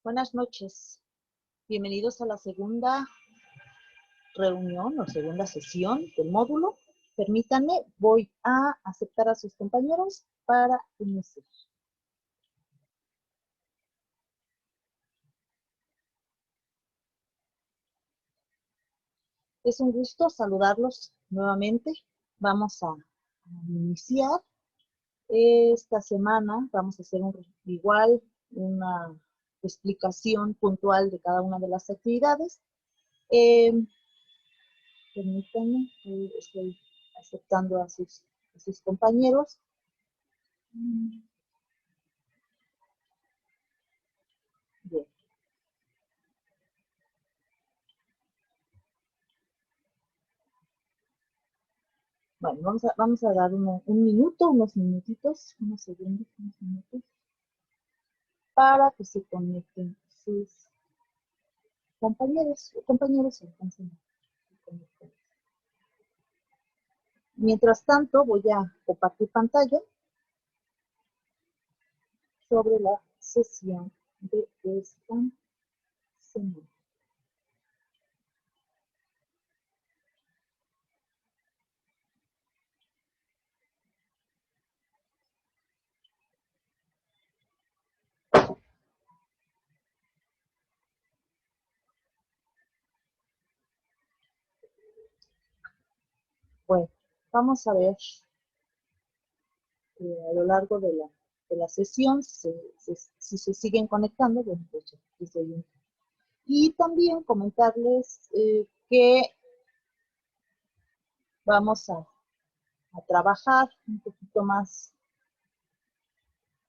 Buenas noches. Bienvenidos a la segunda reunión o segunda sesión del módulo. Permítanme, voy a aceptar a sus compañeros para iniciar. Es un gusto saludarlos nuevamente. Vamos a iniciar. Esta semana vamos a hacer igual una explicación puntual de cada una de las actividades. Permítanme, estoy aceptando a sus compañeros. Bien. Bueno, vamos a dar unos minutitos, unos segundos, unos minutos, para que se conecten sus compañeros alcancen a conectar. Mientras tanto, voy a compartir pantalla sobre la sesión de esta semana. Bueno, vamos a ver a lo largo de la sesión, si se siguen conectando, bueno, pues desde ahí. Y también comentarles que vamos a trabajar un poquito más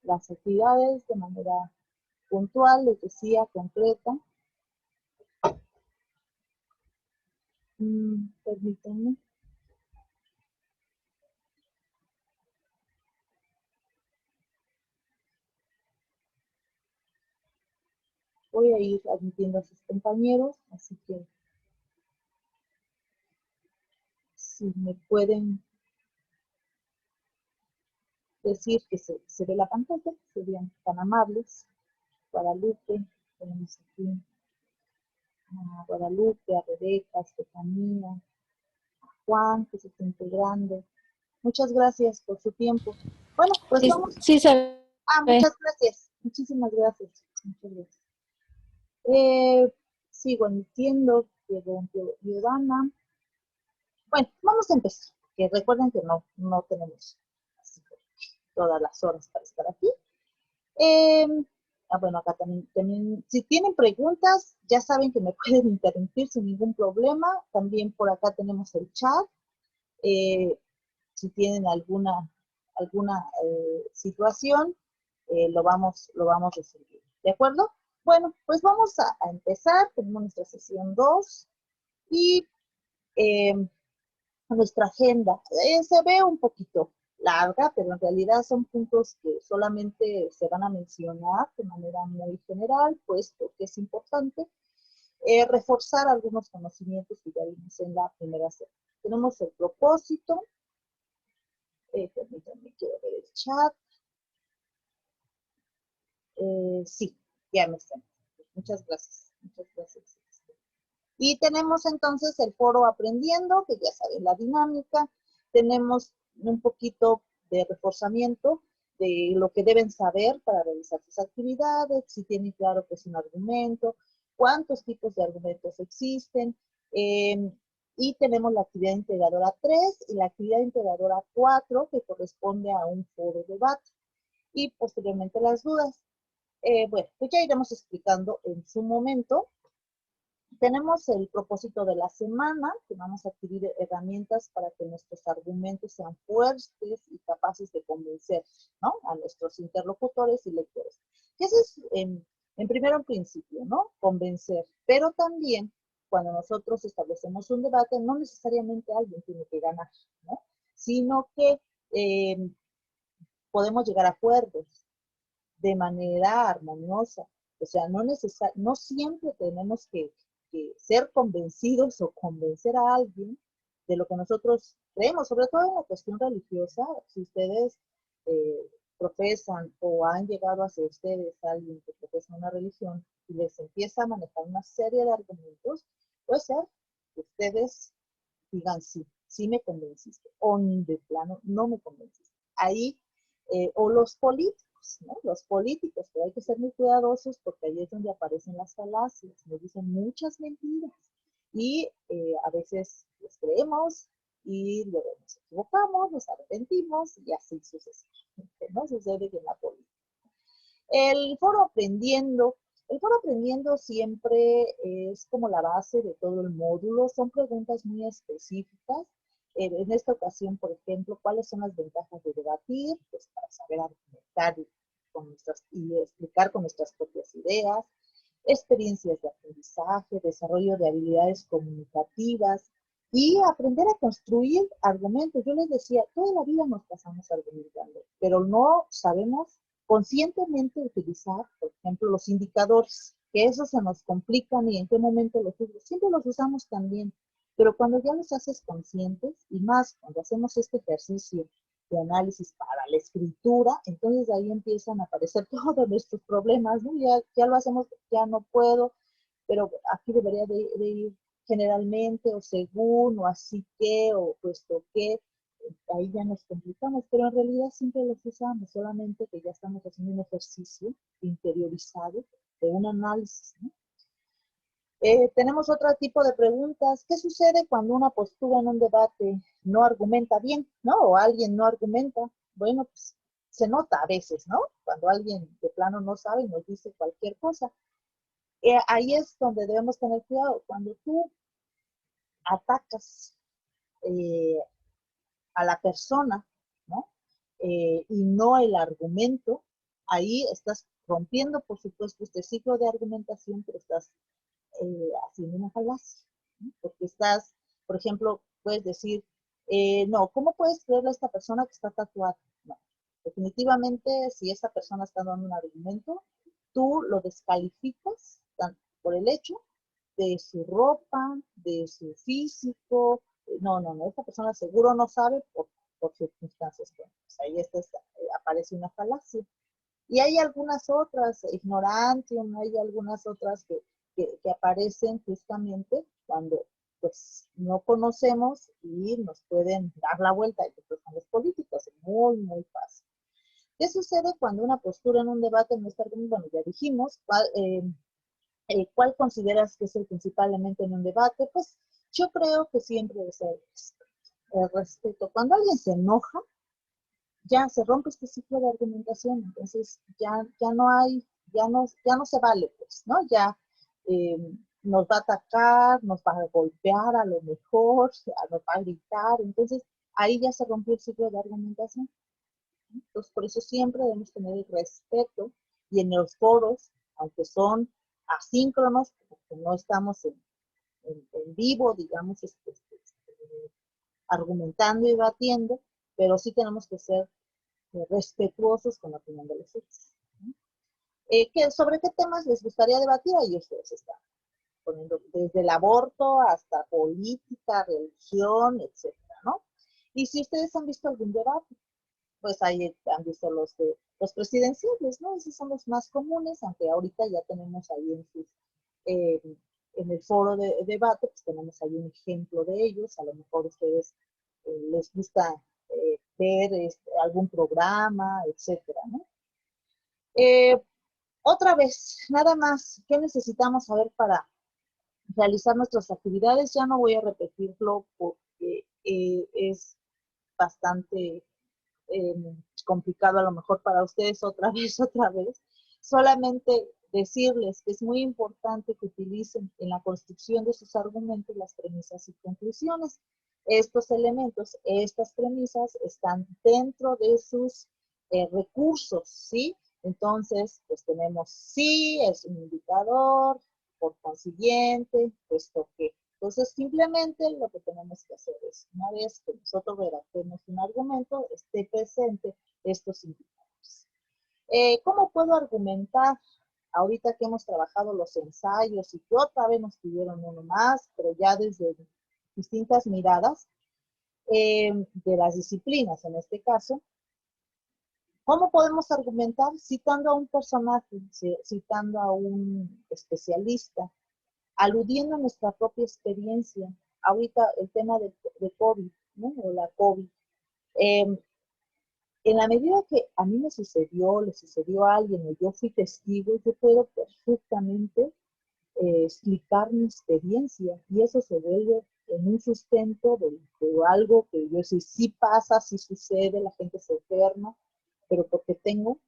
las actividades de manera puntual, les decía, concreta. Permítanme. Voy a ir admitiendo a sus compañeros, así que si me pueden decir que se ve la pantalla, serían tan amables. Guadalupe, tenemos aquí a Guadalupe, a Rebeca, a Estefanía, a Juan, que se está integrando. Muchas gracias por su tiempo. Bueno, pues sí, vamos. Sí, se ve. Muchas gracias. Muchísimas gracias. Muchas gracias. Sigo admitiendo que Giovanna. Bueno, vamos a empezar. Que recuerden que no tenemos así todas las horas para estar aquí. Bueno, acá también, si tienen preguntas, ya saben que me pueden interrumpir sin ningún problema. También por acá tenemos el chat. Si tienen alguna situación, lo vamos resolviendo. ¿De acuerdo? Bueno, pues vamos a empezar. Tenemos nuestra sesión 2 y nuestra agenda. Se ve un poquito larga, pero en realidad son puntos que solamente se van a mencionar de manera muy general, puesto que es importante reforzar algunos conocimientos que ya vimos en la primera serie. Tenemos el propósito. Permítanme, quiero ver el chat. Sí, ya me están. Muchas gracias. Muchas gracias. Y tenemos entonces el foro aprendiendo, que ya saben la dinámica. Tenemos un poquito de reforzamiento de lo que deben saber para realizar sus actividades, si tienen claro qué es un argumento, cuántos tipos de argumentos existen. Y tenemos la actividad integradora 3 y la actividad integradora 4, que corresponde a un foro de debate. Y posteriormente las dudas. Bueno, pues ya iremos explicando en su momento. Tenemos el propósito de la semana, que vamos a adquirir herramientas para que nuestros argumentos sean fuertes y capaces de convencer, ¿no?, a nuestros interlocutores y lectores. Ese es en primero principio, ¿no?, convencer. Pero también, cuando nosotros establecemos un debate, no necesariamente alguien tiene que ganar, ¿no?, sino que podemos llegar a acuerdos de manera armoniosa. O sea, no siempre tenemos que ser convencidos o convencer a alguien de lo que nosotros creemos, sobre todo en la cuestión religiosa. Si ustedes profesan o han llegado hacia ustedes alguien que profesa una religión, y les empieza a manejar una serie de argumentos, puede ser que ustedes digan sí, sí me convenciste, o de plano no me convenciste. Ahí, o los políticos, ¿no? Los políticos, pero hay que ser muy cuidadosos porque ahí es donde aparecen las falacias, nos dicen muchas mentiras y a veces les creemos y luego nos equivocamos, nos arrepentimos y así sucesivamente, ¿no? Sucede en la política. El foro aprendiendo siempre es como la base de todo el módulo, son preguntas muy específicas. En esta ocasión, por ejemplo, ¿cuáles son las ventajas de debatir? Pues para saber argumentar y explicar con nuestras propias ideas, experiencias de aprendizaje, desarrollo de habilidades comunicativas y aprender a construir argumentos. Yo les decía, toda la vida nos pasamos argumentando, pero no sabemos conscientemente utilizar, por ejemplo, los indicadores, que esos se nos complican y en qué momento los usamos. Siempre los usamos también, pero cuando ya los haces conscientes, y más cuando hacemos este ejercicio de análisis para la escritura, entonces ahí empiezan a aparecer todos nuestros problemas, ¿no? Ya lo hacemos, ya no puedo, pero aquí debería de ir generalmente, o según, o así que, o puesto que, ahí ya nos complicamos, pero en realidad siempre los usamos, solamente que ya estamos haciendo un ejercicio interiorizado de un análisis, ¿no? Tenemos otro tipo de preguntas. ¿Qué sucede cuando una postura en un debate no argumenta bien, ¿no? O alguien no argumenta. Bueno, pues se nota a veces, ¿no? Cuando alguien de plano no sabe y nos dice cualquier cosa. Ahí es donde debemos tener cuidado. Cuando tú atacas eh, a la persona, ¿no? Y no el argumento, ahí estás rompiendo, por supuesto, este ciclo de argumentación, pero estás haciendo una falacia, ¿no? Porque estás, por ejemplo, puedes decir, no, ¿cómo puedes creerle a esta persona que está tatuada? No, definitivamente, si esta persona está dando un argumento, tú lo descalificas por el hecho de su ropa, de su físico. No, esta persona seguro no sabe por circunstancias. Pues ahí aparece una falacia. Y hay algunas otras, ignorantium, hay algunas otras que aparecen justamente cuando pues no conocemos y nos pueden dar la vuelta, y estos son los políticos, es muy, muy fácil. ¿Qué sucede cuando una postura en un debate no está bien? Bueno, ya dijimos, ¿cuál consideras que es el principal elemento en un debate? Pues yo creo que siempre es el respeto. Cuando alguien se enoja, ya se rompe este ciclo de argumentación, entonces ya no se vale, pues, ¿no? Ya eh, nos va a atacar, nos va a golpear a lo mejor, nos va a gritar, entonces ahí ya se rompió el ciclo de argumentación. Entonces, por eso siempre debemos tener el respeto y en los foros, aunque son asíncronos, porque no estamos en vivo, digamos, argumentando y debatiendo, pero sí tenemos que ser respetuosos con la opinión de los otros. ¿Sobre qué temas les gustaría debatir? Ahí ustedes están poniendo desde el aborto hasta política, religión, etcétera, ¿no? Y si ustedes han visto algún debate, pues ahí han visto los presidenciales, ¿no? Esos son los más comunes, aunque ahorita ya tenemos ahí eh, en el foro de debate, pues tenemos ahí un ejemplo de ellos, a lo mejor ustedes les gusta ver algún programa, etcétera, ¿no? Eh, Otra vez, nada más, ¿qué necesitamos saber para realizar nuestras actividades? Ya no voy a repetirlo porque es bastante eh, complicado a lo mejor para ustedes otra vez, otra vez. Solamente decirles que es muy importante que utilicen en la construcción de sus argumentos las premisas y conclusiones. Estos elementos, estas premisas están dentro de sus recursos, ¿sí? Entonces, pues tenemos sí, es un indicador, por consiguiente, puesto que entonces, simplemente lo que tenemos que hacer es, una vez que nosotros redactemos un argumento, esté presente estos indicadores. ¿Cómo puedo argumentar? Ahorita que hemos trabajado los ensayos y que otra vez nos pidieron uno más, pero ya desde distintas miradas de las disciplinas, en este caso, ¿Cómo podemos argumentar? Citando a un personaje, citando a un especialista, aludiendo a nuestra propia experiencia. Ahorita el tema de COVID, ¿no? O la COVID. En la medida que a mí me sucedió, le sucedió a alguien, o yo fui testigo, yo puedo perfectamente explicar mi experiencia y eso se vuelve en un sustento de algo que yo sé, sí pasa, sí sucede, la gente se enferma, pero porque tengo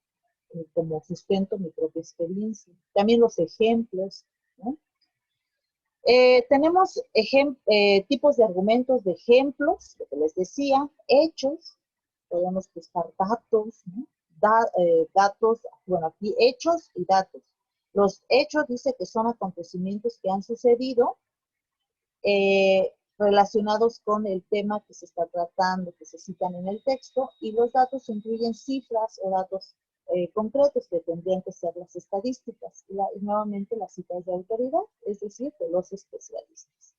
como sustento mi propia experiencia. También los ejemplos, ¿no? Tenemos tipos de argumentos de ejemplos, lo que les decía, hechos, podemos buscar datos, ¿no? Datos, bueno, aquí hechos y datos. Los hechos dice que son acontecimientos que han sucedido relacionados con el tema que se está tratando, que se citan en el texto, y los datos incluyen cifras o datos concretos que tendrían que ser las estadísticas. Y nuevamente las citas de autoridad, es decir, de los especialistas.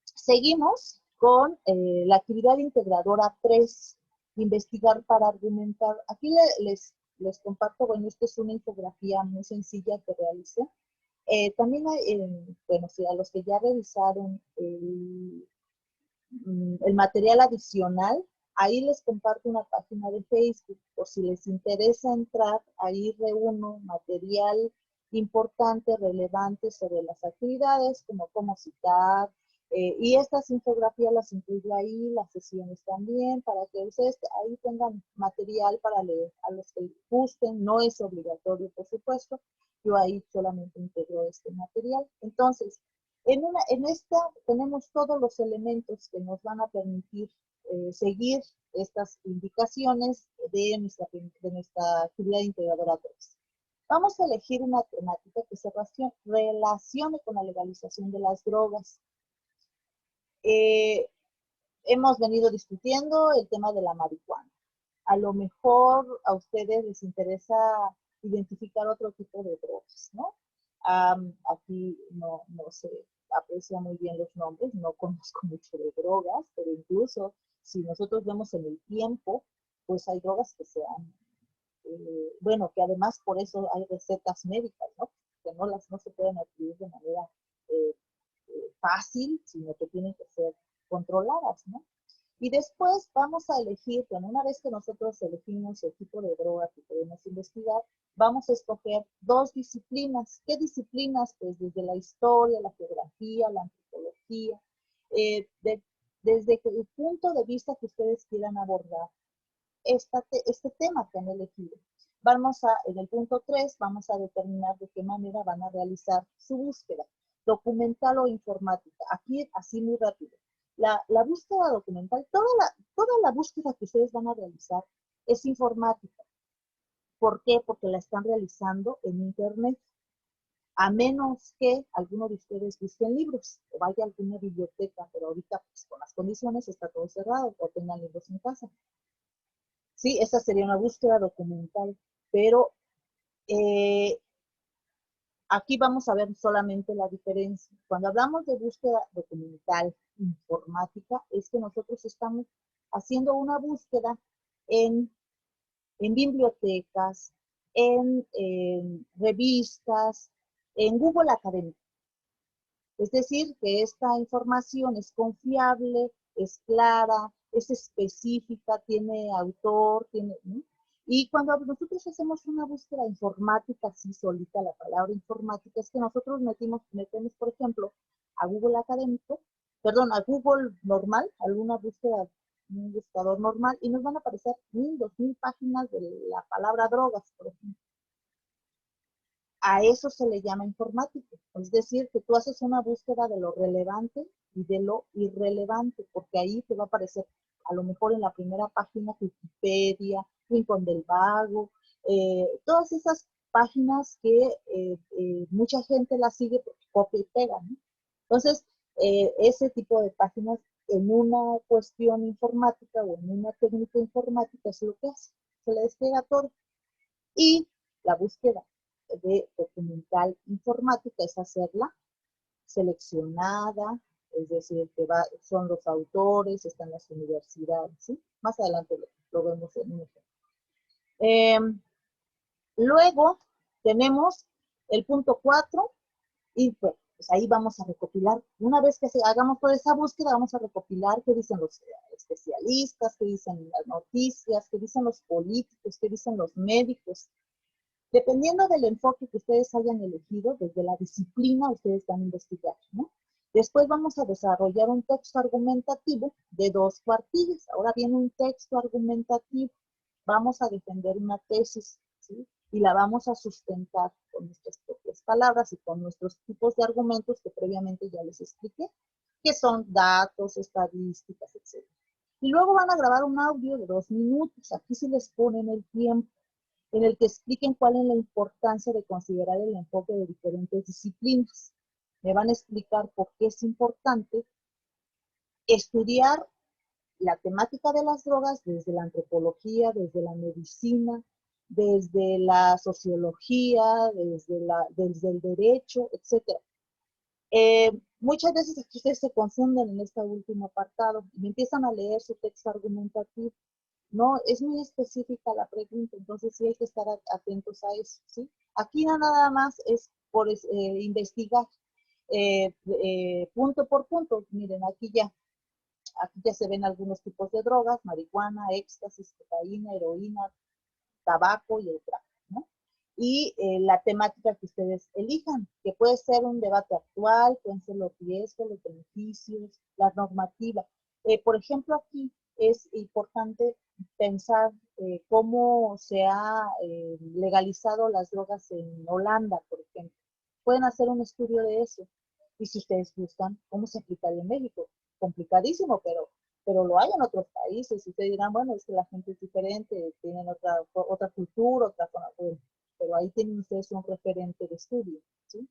Seguimos con la actividad integradora 3, investigar para argumentar. Aquí les comparto, bueno, esta es una infografía muy sencilla que realicé. También hay, bueno, sí, a los que ya revisaron el material adicional, ahí les comparto una página de Facebook, por si les interesa entrar, ahí reúno material importante, relevante sobre las actividades, como cómo citar, y estas infografías las incluyo ahí, las sesiones también, para que ustedes ahí tengan material para leer. A los que gusten, no es obligatorio, por supuesto, yo ahí solamente integro este material. Entonces, en esta tenemos todos los elementos que nos van a permitir seguir estas indicaciones de nuestra actividad integradora 3. Vamos a elegir una temática que se relacione con la legalización de las drogas. Hemos venido discutiendo el tema de la marihuana. A lo mejor a ustedes les interesa identificar otro tipo de drogas, ¿no? Aquí no se aprecia muy bien los nombres, no conozco mucho de drogas, pero incluso si nosotros vemos en el tiempo, pues hay drogas que sean, bueno, que además por eso hay recetas médicas, ¿no? Que no se pueden adquirir de manera eh, fácil, sino que tienen que ser controladas, ¿no? Y después vamos a elegir, bueno, una vez que nosotros elegimos el tipo de droga que queremos investigar, vamos a escoger 2 disciplinas. ¿Qué disciplinas? Pues desde la historia, la geografía, la antropología, desde el punto de vista que ustedes quieran abordar este tema que han elegido. En el punto 3, vamos a determinar de qué manera van a realizar su búsqueda, documental o informática. Aquí, así muy rápido. La búsqueda documental, toda la búsqueda que ustedes van a realizar es informática. ¿Por qué? Porque la están realizando en Internet. A menos que alguno de ustedes busquen libros o vaya a alguna biblioteca, pero ahorita pues, con las condiciones está todo cerrado o tengan libros en casa. Sí, esa sería una búsqueda documental, pero aquí vamos a ver solamente la diferencia. Cuando hablamos de búsqueda documental informática, es que nosotros estamos haciendo una búsqueda en, en bibliotecas, en revistas, en Google Académico. Es decir, que esta información es confiable, es clara, es específica, tiene autor, ¿no? Y cuando nosotros hacemos una búsqueda informática, así solita la palabra informática, es que nosotros metemos, por ejemplo, a Google Académico, perdón, a Google normal, alguna búsqueda, un buscador normal, y nos van a aparecer 1000, 2000 páginas de la palabra drogas, por ejemplo. A eso se le llama informática. Es decir, que tú haces una búsqueda de lo relevante y de lo irrelevante, porque ahí te va a aparecer, a lo mejor en la primera página, Wikipedia, Rincón del Vago, todas esas páginas que mucha gente las sigue porque copia y pega, ¿no? Entonces, ese tipo de páginas en una cuestión informática o en una técnica informática es lo que hace. Se le despliega todo. Y la búsqueda de documental informática es hacerla seleccionada, es decir, que son los autores, están las universidades, ¿sí? Más adelante lo vemos en un ejemplo. Luego tenemos el punto 4 y pues ahí vamos a recopilar, una vez que hagamos toda esa búsqueda, vamos a recopilar qué dicen los especialistas, qué dicen las noticias, qué dicen los políticos, qué dicen los médicos. Dependiendo del enfoque que ustedes hayan elegido, desde la disciplina ustedes van a investigar, ¿no? Después vamos a desarrollar un texto argumentativo de 2 cuartillas. Ahora viene un texto argumentativo. Vamos a defender una tesis, ¿sí? Y la vamos a sustentar con nuestras propias palabras y con nuestros tipos de argumentos que previamente ya les expliqué, que son datos, estadísticas, etc. Y luego van a grabar un audio de 2 minutos. Aquí sí les ponen el tiempo en el que expliquen cuál es la importancia de considerar el enfoque de diferentes disciplinas. Me van a explicar por qué es importante estudiar la temática de las drogas desde la antropología, desde la medicina, desde la sociología, desde el derecho, etc. Muchas veces aquí ustedes se confunden en este último apartado y empiezan a leer su texto argumentativo. No, es muy específica la pregunta, entonces sí hay que estar atentos a eso, ¿sí? Aquí nada más es por investigar punto por punto. Miren, aquí ya se ven algunos tipos de drogas, marihuana, éxtasis, cocaína, heroína, tabaco y el crack, ¿no? Y la temática que ustedes elijan, que puede ser un debate actual, pueden ser los riesgos, los beneficios, la normativa. Por ejemplo, aquí es importante pensar cómo se ha legalizado las drogas en Holanda, por ejemplo. Pueden hacer un estudio de eso. Y si ustedes gustan, ¿cómo se aplicaría en México? Complicadísimo, pero lo hay en otros países. Y ustedes dirán, bueno, es que la gente es diferente, tienen otra cultura, otra forma, pero ahí tienen ustedes un referente de estudio, ¿sí?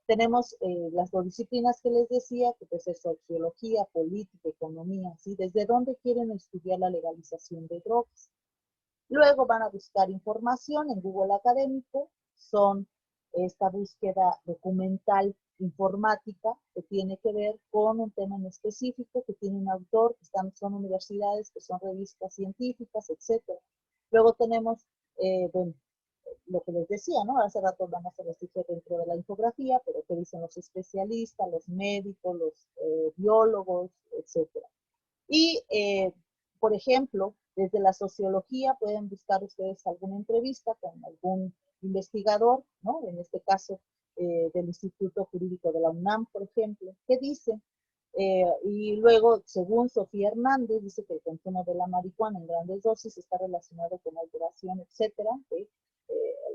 Tenemos las 2 disciplinas que les decía, que puede ser sociología, política, economía, ¿sí? ¿Desde dónde quieren estudiar la legalización de drogas? Luego van a buscar información en Google Académico, son esta búsqueda documental informática que tiene que ver con un tema en específico, que tiene un autor, que son universidades, que son revistas científicas, etc. Luego tenemos, bueno, lo que les decía, ¿no? Hace rato vamos a decir dentro de la infografía, pero que dicen los especialistas, los médicos, los biólogos, etc. Y, por ejemplo, desde la sociología pueden buscar ustedes alguna entrevista con algún investigador, ¿no? En este caso, del Instituto Jurídico de la UNAM, por ejemplo, ¿qué dice? Y luego, según Sofía Hernández, dice que el consumo de la marihuana en grandes dosis está relacionado con alteración, etcétera, de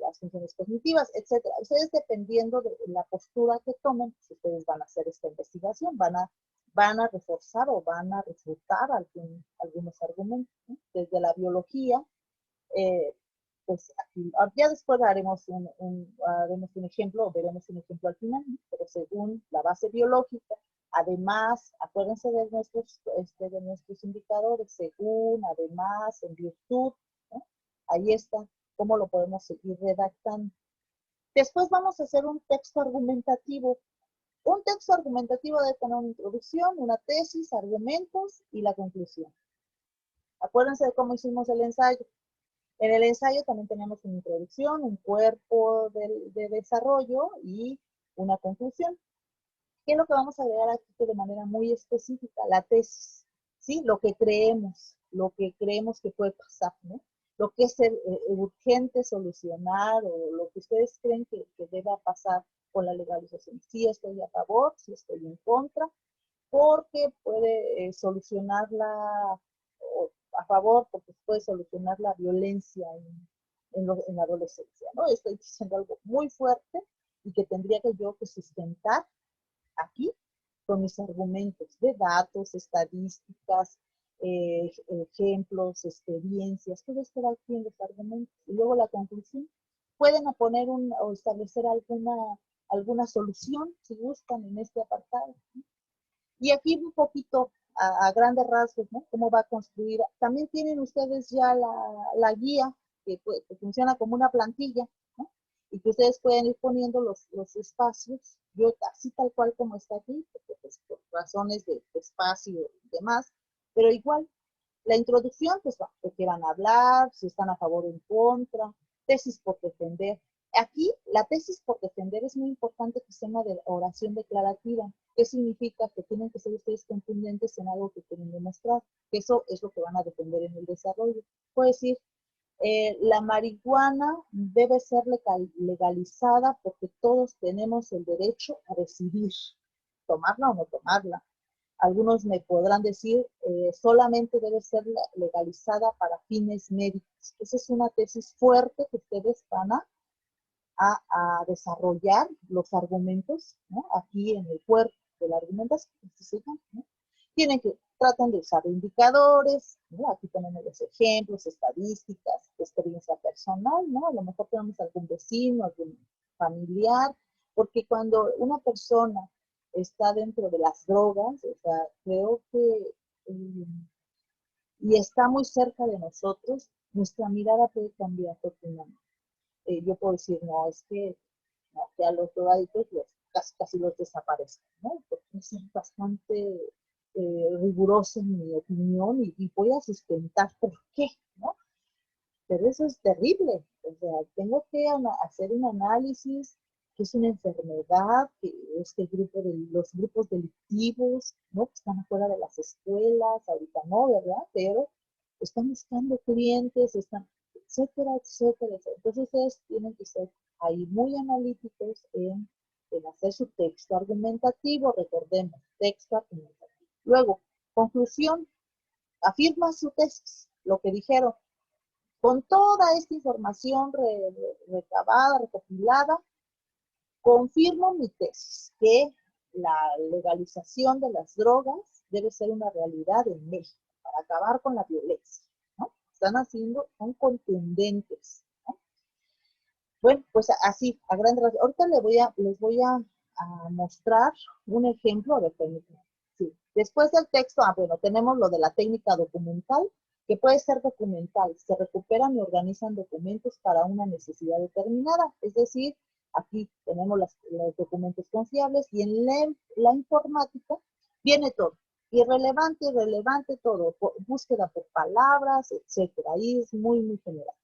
las funciones cognitivas, etcétera. Ustedes, dependiendo de la postura que tomen, pues ustedes van a hacer esta investigación, van a reforzar o van a refutar algunos argumentos, ¿no? Desde la biología, pues aquí, ya después haremos un ejemplo, o veremos un ejemplo al final, ¿no? Pero según la base biológica, además, acuérdense de nuestros indicadores, según, además, en virtud, ¿no? Ahí está, cómo lo podemos seguir redactando. Después vamos a hacer un texto argumentativo. Un texto argumentativo debe tener una introducción, una tesis, argumentos y la conclusión. Acuérdense de cómo hicimos el ensayo. En el ensayo también tenemos una introducción, un cuerpo de desarrollo y una conclusión. ¿Qué es lo que vamos a agregar aquí de manera muy específica? La tesis, ¿sí? Lo que creemos que puede pasar, ¿no? Lo que es urgente solucionar o lo que ustedes creen que deba pasar con la legalización. Si estoy a favor, si estoy en contra, porque puede solucionarla a favor, porque puede solucionar la violencia en la adolescencia, ¿no? Estoy diciendo algo muy fuerte y que tendría yo que sustentar aquí con mis argumentos de datos, estadísticas, ejemplos, experiencias, todo esto va aquí en los argumentos. Y luego la conclusión, pueden poner o establecer alguna solución, si gustan, en este apartado, ¿no? Y aquí un poquito a grandes rasgos, ¿no? Cómo va a construir. También tienen ustedes ya la guía que funciona como una plantilla, ¿no? Y que ustedes pueden ir poniendo los espacios, yo así tal cual como está aquí, porque pues, por razones de espacio y demás, pero igual, La introducción, pues, de qué van a hablar, si están a favor o en contra, tesis por defender. Aquí, la tesis por defender es muy importante que sea una oración declarativa. ¿Qué significa? Que tienen que ser ustedes contundentes en algo que quieren demostrar, que eso es lo que van a defender en el desarrollo. Puede decir, la marihuana debe ser legalizada porque todos tenemos el derecho a decidir tomarla o no tomarla. Algunos me podrán decir, solamente debe ser legalizada para fines médicos. Esa es una tesis fuerte que ustedes van a desarrollar los argumentos, ¿no? Aquí en el cuerpo de la argumentación, ¿no? Tienen que, tratan de usar indicadores, ¿no? Aquí tenemos los ejemplos, estadísticas, experiencia personal, ¿no? A lo mejor tenemos algún vecino, algún familiar, porque cuando una persona está dentro de las drogas, o sea, creo que, y está muy cerca de nosotros, nuestra mirada puede cambiar profundamente. Yo puedo decir, no, es que, no, que a los drogadictos casi los desaparecen, ¿no? Porque es bastante rigurosa en mi opinión y voy a sustentar por qué, ¿no? Pero eso es terrible. O sea, tengo que hacer un análisis, que es una enfermedad, que este grupo de los grupos delictivos, ¿no? Que están afuera de las escuelas, ahorita no, ¿verdad? Pero están buscando clientes, están, etcétera, etcétera, etcétera. Entonces ustedes tienen que ser ahí muy analíticos en hacer su texto argumentativo, recordemos, texto argumentativo. Luego, conclusión, afirma su tesis, lo que dijeron. Con toda esta información recabada, recopilada, confirmo mi tesis, que la legalización de las drogas debe ser una realidad en México para acabar con la violencia, ¿no? Están haciendo, son contundentes, ¿no? Bueno, pues así, a grandes rasgos. Ahorita les voy a mostrar un ejemplo, a ver, permítanme. Sí. Después del texto, bueno, tenemos lo de la técnica documental, que puede ser documental. Se recuperan y organizan documentos para una necesidad determinada. Es decir, aquí tenemos los documentos confiables y en la informática viene todo. Irrelevante, relevante, todo. Búsqueda por palabras, etcétera. Ahí es muy, muy general.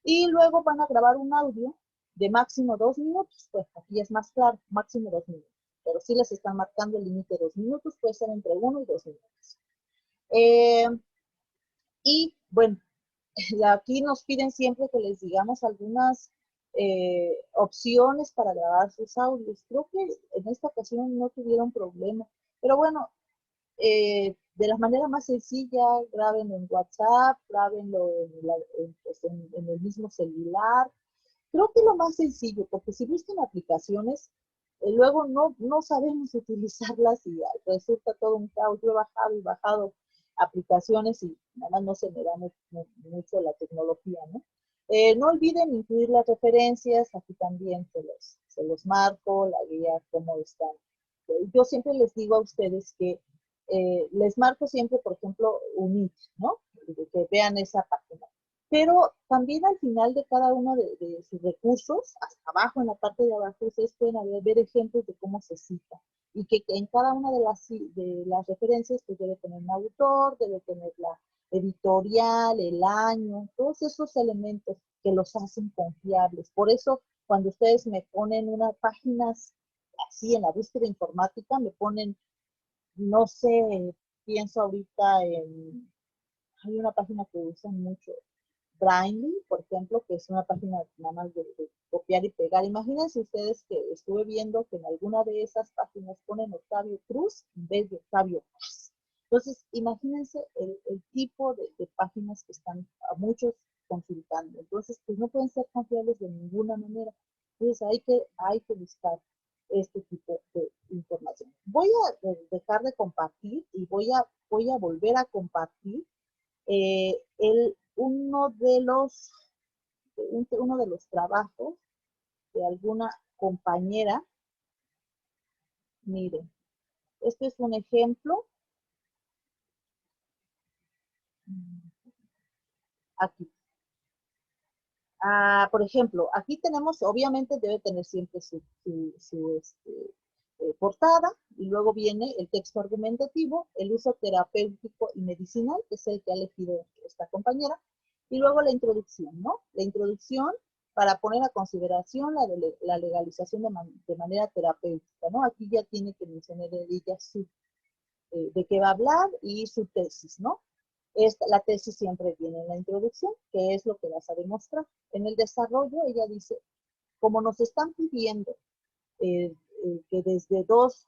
Y luego van a grabar un audio de máximo 2 minutos, pues aquí es más claro, máximo 2 minutos. Pero si les están marcando el límite de 2 minutos, puede ser entre 1 y 2 minutos. Y bueno, aquí nos piden siempre que les digamos algunas opciones para grabar sus audios. Creo que en esta ocasión no tuvieron problema. Pero bueno, de la manera más sencilla, grábenlo en WhatsApp, grábenlo en el mismo celular. Creo que es lo más sencillo, porque si buscan aplicaciones, luego no sabemos utilizarlas y resulta todo un caos. Yo he bajado y bajado aplicaciones y nada más no se me da mucho la tecnología, ¿no? No olviden incluir las referencias, aquí también se los marco, la guía, cómo están. Yo siempre les digo a ustedes que les marco siempre, por ejemplo, UNIT, ¿no? Que vean esa página. Pero también al final de cada uno de sus recursos, hasta abajo, en la parte de abajo, ustedes pueden ver ejemplos de cómo se cita. Y que en cada una de las referencias, pues debe tener un autor, debe tener la editorial, el año, todos esos elementos que los hacen confiables. Por eso, cuando ustedes me ponen unas páginas así en la búsqueda informática, me ponen, no sé, pienso ahorita hay una página que usan mucho, Brainly, por ejemplo, que es una página nada más de copiar y pegar. Imagínense ustedes que estuve viendo que en alguna de esas páginas ponen Octavio Cruz en vez de Octavio Paz. Entonces, imagínense el tipo de páginas que están a muchos consultando. Entonces, pues no pueden ser confiables de ninguna manera. Entonces, hay que buscar este tipo de información. Voy a dejar de compartir y voy a volver a compartir uno de los trabajos de alguna compañera. Miren, este es un ejemplo. Aquí. Por ejemplo, aquí tenemos, obviamente debe tener siempre su portada, y luego viene el texto argumentativo, el uso terapéutico y medicinal, que es el que ha elegido esta compañera, y luego la introducción, ¿no? La introducción para poner a consideración la legalización de manera terapéutica, ¿no? Aquí ya tiene que mencionar ella de qué va a hablar y su tesis, ¿no? La tesis siempre viene en la introducción, que es lo que vas a demostrar. En el desarrollo, ella dice, como nos están pidiendo que desde dos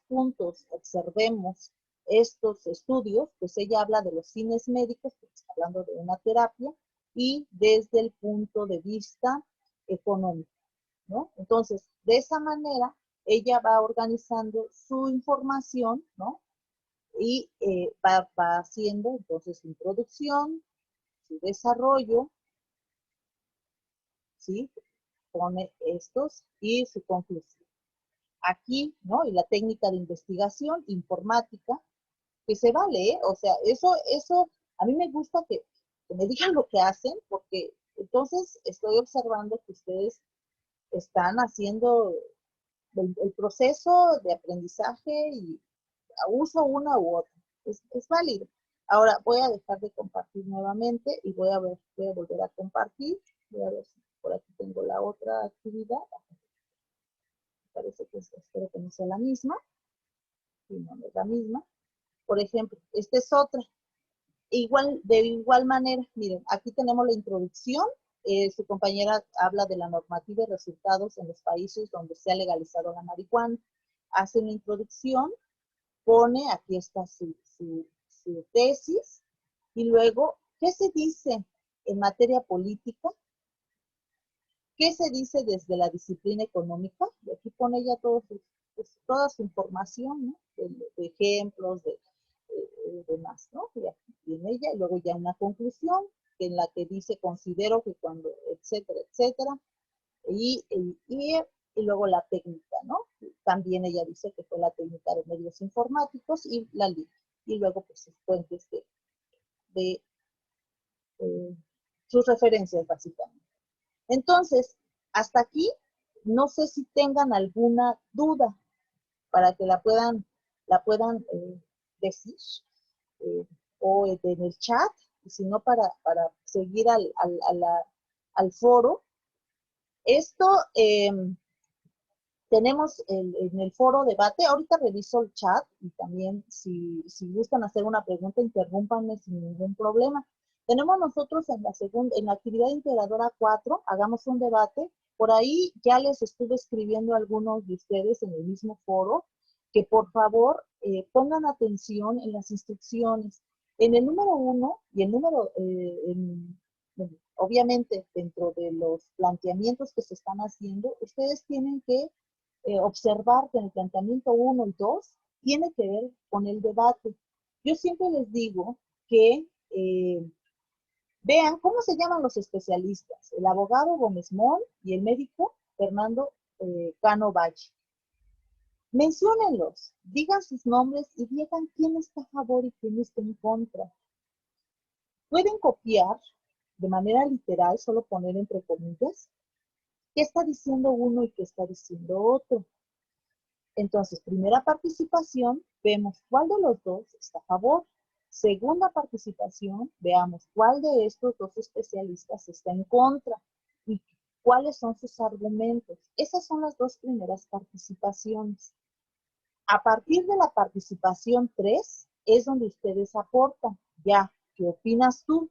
puntos observemos estos estudios, pues ella habla de los fines médicos, porque está hablando de una terapia, y desde el punto de vista económico, ¿no? Entonces, de esa manera, ella va organizando su información, ¿no? Y va haciendo entonces su introducción, su desarrollo, ¿sí? Pone estos y su conclusión. Aquí, ¿no? Y la técnica de investigación informática, que se vale, ¿eh? O sea, eso, a mí me gusta que me digan lo que hacen, porque entonces estoy observando que ustedes están haciendo el proceso de aprendizaje y uso una u otra. Es válido. Ahora voy a dejar de compartir nuevamente y voy a volver a compartir. Voy a ver si por aquí tengo la otra actividad. Parece que espero que no sea la misma. Si no, no es la misma. Por ejemplo, esta es otra. De igual manera, miren, aquí tenemos la introducción. Su compañera habla de la normativa y resultados en los países donde se ha legalizado la marihuana. Hace una introducción, pone, aquí está su tesis, y luego, ¿qué se dice en materia política? ¿Qué se dice desde la disciplina económica? Y aquí pone ya toda su información, ¿no? De ejemplos, de demás, ¿no? Y aquí tiene ella, y luego ya una conclusión, en la que dice, considero que cuando, etcétera, etcétera, y luego la técnica, ¿no? También ella dice que fue la técnica de medios informáticos y la LIC. Y luego, pues, sus fuentes de sus referencias, básicamente. Entonces, hasta aquí, no sé si tengan alguna duda para que la puedan decir, eh, o en el chat, y si no, para seguir al foro. Esto, tenemos en el foro debate, ahorita reviso el chat y también si gustan hacer una pregunta, interrúmpanme sin ningún problema. Tenemos nosotros en la actividad integradora 4, hagamos un debate. Por ahí ya les estuve escribiendo a algunos de ustedes en el mismo foro que por favor pongan atención en las instrucciones. En el número 1 y el número, obviamente dentro de los planteamientos que se están haciendo, ustedes tienen que observar que en el planteamiento 1 y 2 tiene que ver con el debate. Yo siempre les digo que vean cómo se llaman los especialistas, el abogado Gómez Mont y el médico Fernando Cano Valle. Menciónenlos, digan sus nombres y digan quién está a favor y quién está en contra. Pueden copiar de manera literal, solo poner entre comillas, qué está diciendo uno y qué está diciendo otro. Entonces, primera participación, vemos cuál de los dos está a favor. Segunda participación, veamos cuál de estos dos especialistas está en contra y cuáles son sus argumentos. Esas son las dos primeras participaciones. A partir de la participación 3 es donde ustedes aportan. Ya, ¿qué opinas tú?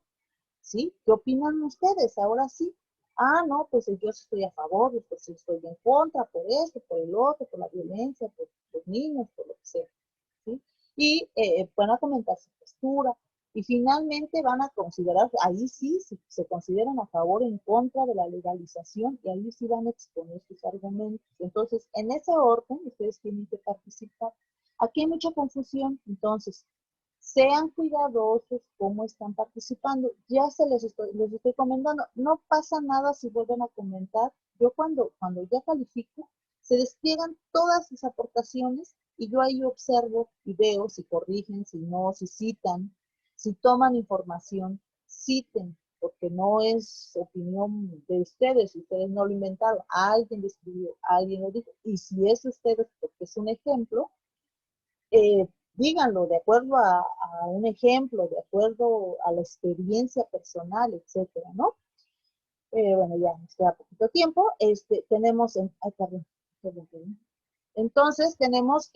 ¿Sí? ¿Qué opinan ustedes? Ahora sí. Ah, no, pues yo estoy a favor, pues estoy en contra, por esto, por el otro, por la violencia, por los niños, por lo que sea. ¿Sí? Y van a comentar su postura. Y finalmente van a considerar, ahí sí, si se consideran a favor o en contra de la legalización, y ahí sí van a exponer sus argumentos. Entonces, en ese orden, ustedes tienen que participar. Aquí hay mucha confusión, entonces, sean cuidadosos cómo están participando. Ya les estoy comentando, no pasa nada si vuelven a comentar. Yo cuando ya califico, se despliegan todas sus aportaciones y yo ahí observo y veo si corrigen, si no, si citan, si toman información, citen. porque no es opinión de ustedes no lo inventaron, alguien lo escribió, alguien lo dijo, y si es ustedes, porque es un ejemplo, díganlo de acuerdo a un ejemplo, de acuerdo a la experiencia personal, etcétera, ¿no? Bueno, ya nos queda poquito tiempo. Tenemos, ay, perdón. Entonces, tenemos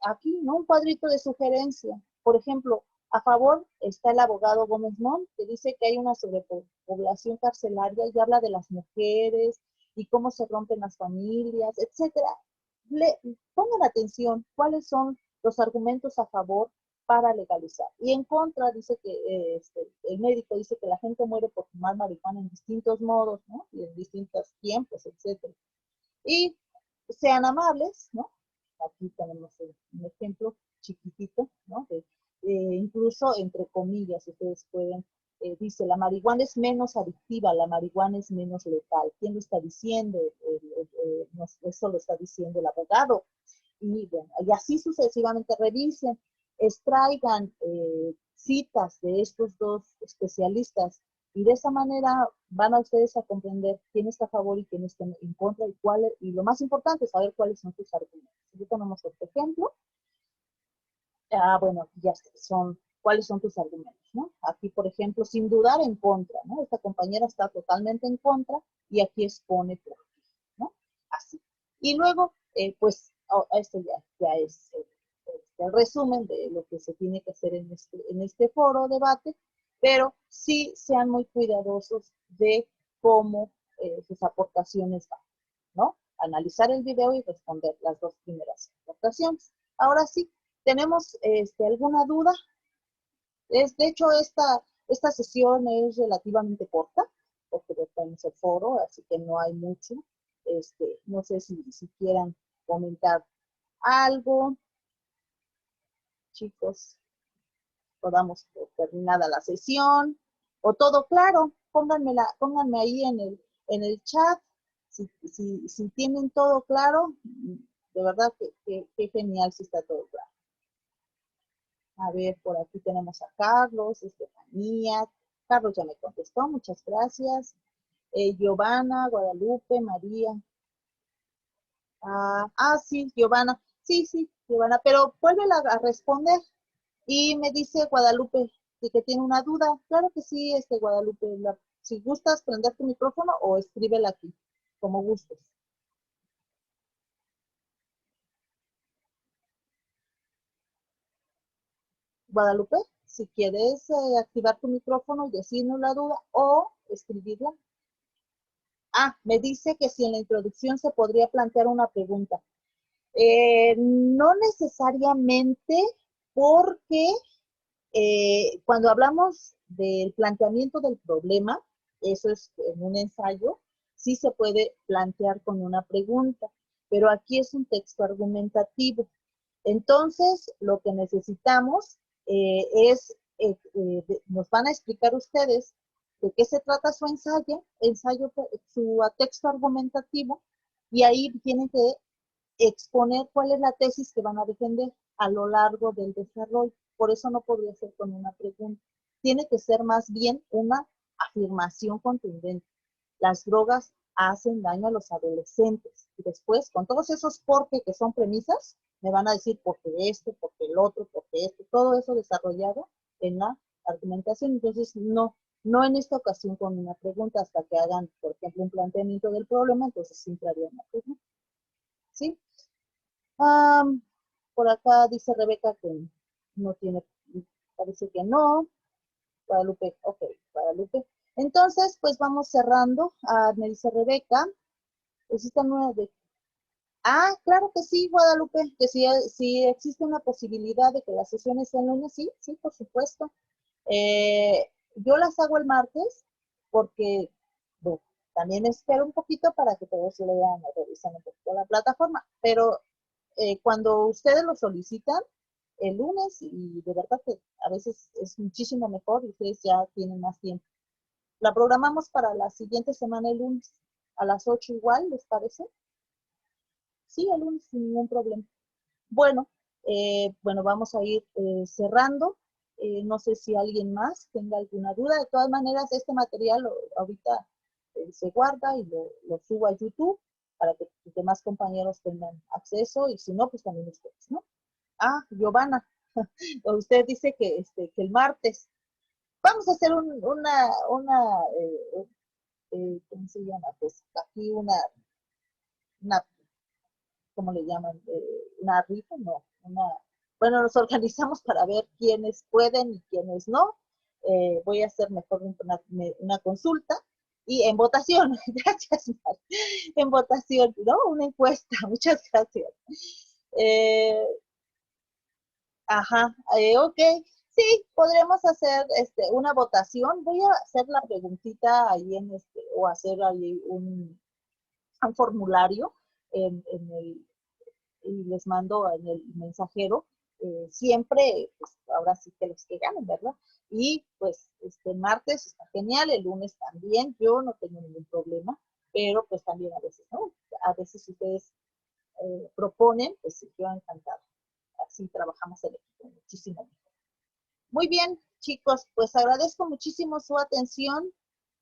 aquí, ¿no? Un cuadrito de sugerencia. Por ejemplo, a favor está el abogado Gómez Montt, que dice que hay una sobrepoblación carcelaria y habla de las mujeres y cómo se rompen las familias, etcétera. Pongan atención cuáles son los argumentos a favor para legalizar. Y en contra dice que el médico dice que la gente muere por fumar marihuana en distintos modos, ¿no? Y en distintos tiempos, etcétera. Y sean amables, ¿no? Aquí tenemos un ejemplo chiquitito, ¿no? Incluso entre comillas, ustedes pueden, dice, la marihuana es menos adictiva, la marihuana es menos letal. ¿Quién lo está diciendo? Eso lo está diciendo el abogado. Y bueno, y así sucesivamente revisen, extraigan citas de estos dos especialistas y de esa manera van a ustedes a comprender quién está a favor y quién está en contra y lo más importante es saber cuáles son sus argumentos. Aquí tenemos otro ejemplo. Bueno, ya son cuáles son tus argumentos, ¿no? Aquí, por ejemplo, sin dudar en contra, ¿no? Esta compañera está totalmente en contra y aquí expone por qué, ¿no? Así. Y luego, pues, esto ya es el resumen de lo que se tiene que hacer en este foro debate, pero sí sean muy cuidadosos de cómo sus aportaciones van, ¿no? Analizar el video y responder las dos primeras aportaciones. Ahora sí, ¿tenemos alguna duda? De hecho, esta sesión es relativamente corta, porque tenemos el foro, así que no hay mucho. No sé si quieran comentar algo, chicos, podamos terminada la sesión, o todo claro, pónganme ahí en el chat, si tienen todo claro, de verdad que genial si está todo claro. A ver, por aquí tenemos a Carlos, Estefanía. Carlos ya me contestó, muchas gracias. Giovanna, Guadalupe, María. Sí, Giovanna. Sí, Giovanna, pero vuélvela a responder. Y me dice Guadalupe que tiene una duda. Claro que sí, Guadalupe. Si gustas prender tu micrófono o escríbela aquí, como gustes. Guadalupe, si quieres activar tu micrófono y decirnos la duda o escribirla. Me dice que si en la introducción se podría plantear una pregunta. No necesariamente, porque cuando hablamos del planteamiento del problema, eso es en un ensayo, sí se puede plantear con una pregunta, pero aquí es un texto argumentativo. Entonces, lo que necesitamos nos van a explicar ustedes de qué se trata su su texto argumentativo, y ahí tienen que exponer cuál es la tesis que van a defender a lo largo del desarrollo. Por eso no podría ser con una pregunta. Tiene que ser más bien una afirmación contundente. Las drogas hacen daño a los adolescentes. Y después, con todos esos porque que son premisas, me van a decir porque porque el otro, porque todo eso desarrollado en la argumentación. Entonces, no en esta ocasión con una pregunta, hasta que hagan, por ejemplo, un planteamiento del problema, entonces siempre haría una pregunta. ¿Sí? Por acá dice Rebeca que no tiene, parece que no. Guadalupe, ok, Guadalupe. Entonces, pues vamos cerrando. Me dice Rebeca, existen una de... Claro que sí, Guadalupe, que si existe una posibilidad de que las sesiones sean lunes, sí, por supuesto. Yo las hago el martes porque, bueno, también espero un poquito para que todos lean o revisen un poquito la plataforma, pero cuando ustedes lo solicitan el lunes, y de verdad que a veces es muchísimo mejor y ustedes ya tienen más tiempo. La programamos para la siguiente semana el lunes, a las 8 igual, ¿les parece? Sí, el lunes sin ningún problema. Bueno, vamos a ir cerrando. No sé si alguien más tenga alguna duda. De todas maneras, este material ahorita se guarda y lo subo a YouTube para que los demás compañeros tengan acceso y si no, pues también ustedes, ¿no? Ah, Giovanna, usted dice que el martes. Vamos a hacer ¿cómo se llama? Pues aquí una ¿cómo le llaman? Una rifa, no, bueno, nos organizamos para ver quiénes pueden y quiénes no. Voy a hacer mejor una consulta y en votación, gracias, Mar. En votación, ¿no? Una encuesta, muchas gracias. Ajá, ok. Sí, podremos hacer una votación. Voy a hacer la preguntita ahí o hacer ahí un formulario en y les mando en el mensajero. Siempre, pues ahora sí que los que ganen, ¿verdad? Y pues este martes está genial, el lunes también, yo no tengo ningún problema, pero pues también a veces, ¿no? A veces ustedes proponen, pues yo encantada. Así trabajamos el equipo muchísimo mejor. Muy bien, chicos, pues agradezco muchísimo su atención,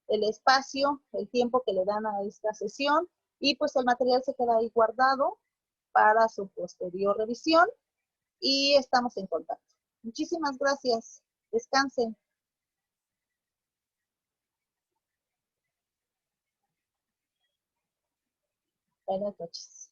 el espacio, el tiempo que le dan a esta sesión y pues el material se queda ahí guardado para su posterior revisión y estamos en contacto. Muchísimas gracias. Descansen. Buenas noches.